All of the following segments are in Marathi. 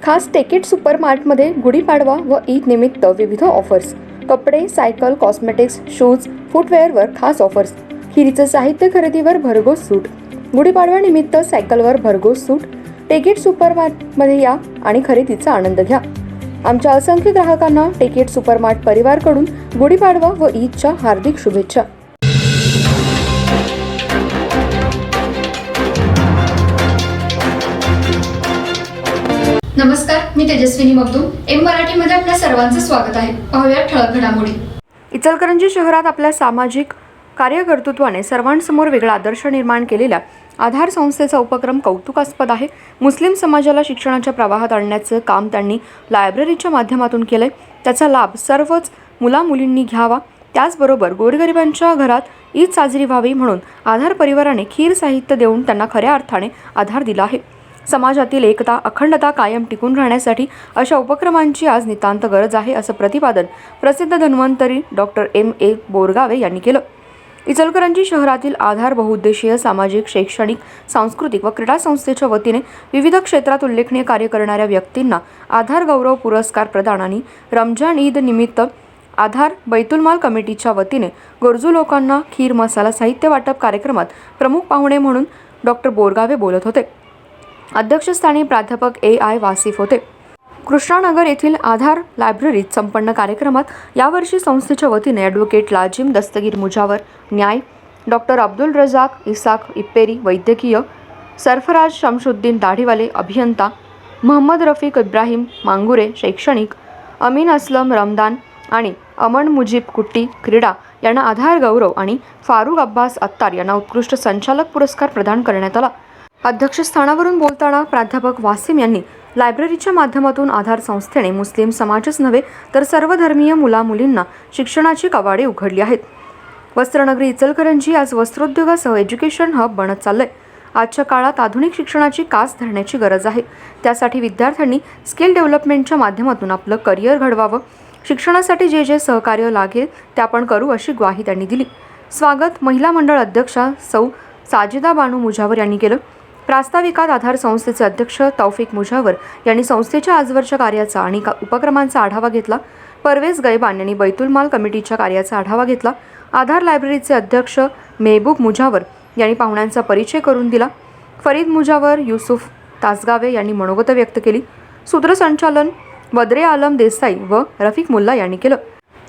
खास टेकेट सुपरमार्टमध्ये गुढीपाडवा व ईद निमित्त विविध ऑफर्स. कपडे, सायकल, कॉस्मेटिक्स, शूज, फुटवेअरवर खास ऑफर्स. खिरीचं साहित्य खरेदीवर भरघोस सूट. गुढीपाडव्यानिमित्त सायकलवर भरघोस सूट. टेकेट सुपरमार्टमध्ये या आणि खरेदीचा आनंद घ्या. आमच्या असंख्य ग्राहकांना टेकेट सुपरमार्ट परिवारकडून गुढीपाडवा व ईदच्या हार्दिक शुभेच्छा. नमस्कार, मी तेजस्विनी मगदूम. एम मराठीमध्ये आपल्या सर्वांचं स्वागत आहे. पाहूया ठळक घडामोडी. इचलकरंजी शहरात आपल्या सामाजिक कार्यकर्तृत्वाने सर्वांसमोर वेगळा आदर्श निर्माण केलेल्या आधार संस्थेचा उपक्रम कौतुकास्पद आहे. मुस्लिम समाजाला शिक्षणाच्या प्रवाहात आणण्याचं काम त्यांनी लायब्ररीच्या माध्यमातून केलंय. त्याचा लाभ सर्वच मुलामुलींनी घ्यावा. त्याचबरोबर गोरगरिबांच्या घरात ईद साजरी व्हावी म्हणून आधार परिवाराने खीर साहित्य देऊन त्यांना खऱ्या अर्थाने आधार दिला आहे. समाजातील एकता, अखंडता कायम टिकून राहण्यासाठी अशा उपक्रमांची आज नितांत गरज आहे, असं प्रतिपादन प्रसिद्ध धन्वंतरी डॉक्टर M.A. बोरगावे यांनी केलं. इचलकरंजी शहरातील आधार बहुउद्देशीय सामाजिक, शैक्षणिक, सांस्कृतिक व क्रीडा संस्थेच्या वतीने विविध क्षेत्रात उल्लेखनीय कार्य करणाऱ्या व्यक्तींना आधार गौरव पुरस्कार प्रदान आणि रमजान ईद निमित्त आधार बैतुलमाल कमिटीच्या वतीने गरजू लोकांना खीर मसाला साहित्य वाटप कार्यक्रमात प्रमुख पाहुणे म्हणून डॉक्टर बोरगावे बोलत होते. अध्यक्षस्थानी प्राध्यापक A.I. वासिफ होते. कृष्णानगर येथील आधार लायब्ररीत संपन्न कार्यक्रमात यावर्षी संस्थेच्या वतीने ॲडव्होकेट लाजिम दस्तगीर मुजावर न्याय, डॉक्टर अब्दुल रजाक इसाक इप्पेरी वैद्यकीय, सरफराज शमशुद्दीन दाढीवाले अभियंता, मोहम्मद रफिक इब्राहिम मांगुरे शैक्षणिक, अमीन असलम रमदान आणि अमन मुजीब कुट्टी क्रीडा यांना आधार गौरव आणि फारुख अब्बास अत्तार यांना उत्कृष्ट संचालक पुरस्कार प्रदान करण्यात आला. अध्यक्षस्थानावरून बोलताना प्राध्यापक वासिम यांनी लायब्ररीच्या माध्यमातून आधार संस्थेने मुस्लिम समाजच नव्हे तर सर्वधर्मीय मुलामुलींना शिक्षणाची कवाडे उघडली आहेत. वस्त्रनगरी इचलकरंजी आज वस्त्रोद्योगासह एज्युकेशन हब बनत चाललंय. आजच्या काळात आधुनिक शिक्षणाची कास धरण्याची गरज आहे. त्यासाठी विद्यार्थ्यांनी स्किल डेव्हलपमेंटच्या माध्यमातून आपलं करिअर घडवावं. शिक्षणासाठी जे जे सहकार्य लागेल ते आपण करू, अशी ग्वाही त्यांनी दिली. स्वागत महिला मंडळ अध्यक्षा सौ साजिदा बानू मुजावर यांनी केलं. प्रास्ताविकात आधार संस्थेचे अध्यक्ष तौफिक मुजावर यांनी संस्थेच्या आजवरच्या कार्याचा आणि उपक्रमांचा आढावा घेतला. परवेज गैबान यांनी बैतुलमाल कमिटीच्या कार्याचा आढावा घेतला. आधार लायब्ररीचे अध्यक्ष मेहबूब मुजावर यांनी पाहुण्यांचा परिचय करून दिला. फरीद मुजावर, युसुफ तासगावे यांनी मनोगत व्यक्त केली. सूत्रसंचालन वद्रे आलम देसाई व रफिक मुल्ला यांनी केलं.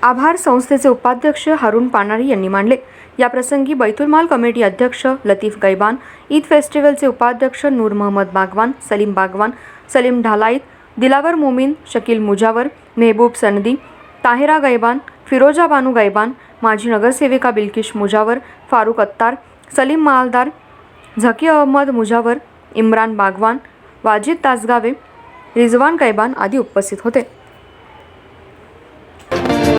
आभार संस्थेचे उपाध्यक्ष हारून पानारी यांनी मांडले. या प्रसंगी बैतुलमाल कमिटी अध्यक्ष लतीफ गैबान, ईद फेस्टिवलचे उपाध्यक्ष नूर मोहम्मद बागवान, सलीम बागवान, सलीम ढालाईत, दिलावर मोमीन, शकील मुजावर, मेहबूब सनदी, ताहिरा गैबान, फिरोजा बानू गैबान, माजी नगरसेविका बिल्किश मुजावर, फारुख अत्तार, सलीम मालदार, झकी अहमद मुजावर, इम्रान बागवान, वाजिद तासगावे, रिजवान गैबान आदी उपस्थित होते.